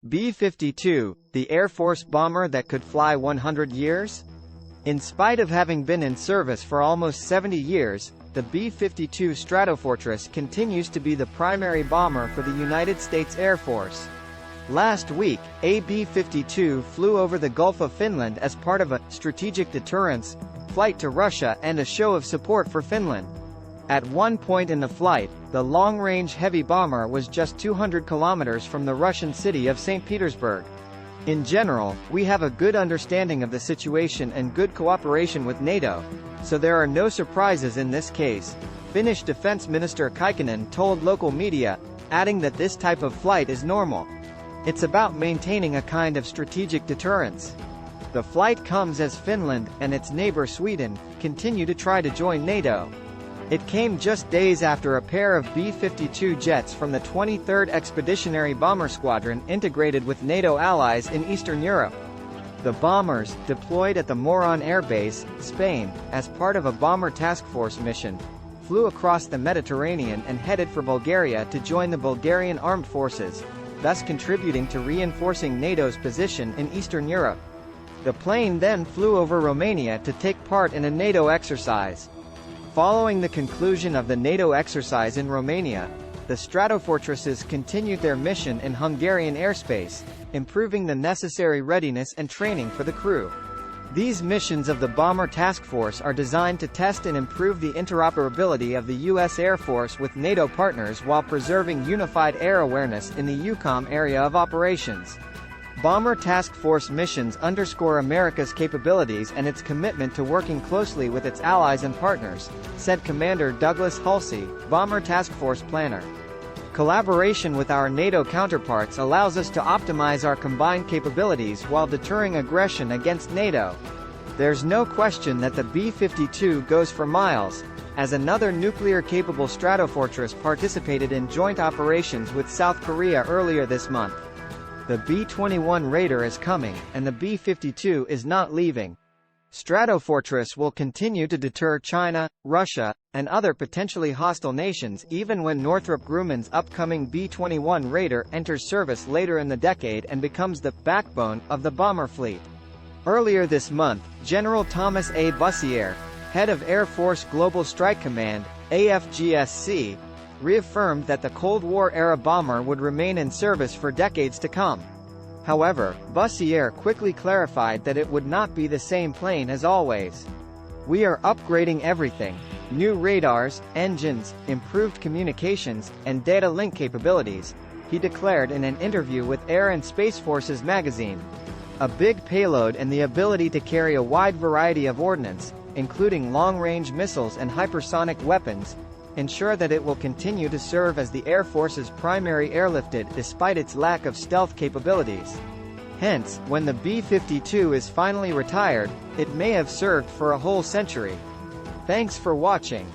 B-52, the Air Force bomber that could fly 100 years? In spite of having been in service for almost 70 years, the B-52 Stratofortress continues to be the primary bomber for the United States Air Force. Last week, a B-52 flew over the Gulf of Finland as part of a strategic deterrence flight to Russia and a show of support for Finland. At one point in the flight, the long-range heavy bomber was just 200 kilometers from the Russian city of St. Petersburg. In general, we have a good understanding of the situation and good cooperation with NATO, so there are no surprises in this case, Finnish Defense Minister Kaikkonen told local media, adding that this type of flight is normal. It's about maintaining a kind of strategic deterrence. The flight comes as Finland, and its neighbor Sweden, continue to try to join NATO. It came just days after a pair of B-52 jets from the 23rd Expeditionary Bomber Squadron integrated with NATO allies in Eastern Europe. The bombers, deployed at the Moron Air Base, Spain, as part of a bomber task force mission, flew across the Mediterranean and headed for Bulgaria to join the Bulgarian armed forces, thus contributing to reinforcing NATO's position in Eastern Europe. The plane then flew over Romania to take part in a NATO exercise. Following the conclusion of the NATO exercise in Romania, the Stratofortresses continued their mission in Hungarian airspace, improving the necessary readiness and training for the crew. These missions of the Bomber Task Force are designed to test and improve the interoperability of the U.S. Air Force with NATO partners while preserving unified air awareness in the EUCOM area of operations. Bomber Task Force missions underscore America's capabilities and its commitment to working closely with its allies and partners, said Commander Douglas Hulsey, Bomber Task Force planner. Collaboration with our NATO counterparts allows us to optimize our combined capabilities while deterring aggression against NATO. There's no question that the B-52 goes for miles, as another nuclear-capable Stratofortress participated in joint operations with South Korea earlier this month. The B-21 Raider is coming, and the B-52 is not leaving. Stratofortress will continue to deter China, Russia, and other potentially hostile nations even when Northrop Grumman's upcoming B-21 Raider enters service later in the decade and becomes the backbone of the bomber fleet. Earlier this month, General Thomas A. Bussière, head of Air Force Global Strike Command, AFGSC, reaffirmed that the Cold War-era bomber would remain in service for decades to come. However, Bussière quickly clarified that it would not be the same plane as always. "We are upgrading everything. New radars, engines, improved communications, and data link capabilities," he declared in an interview with Air and Space Forces magazine. A big payload and the ability to carry a wide variety of ordnance, including long-range missiles and hypersonic weapons, ensure that it will continue to serve as the Air Force's primary airlifted despite its lack of stealth capabilities. Hence, when the B-52 is finally retired, it may have served for a whole century. Thanks for watching.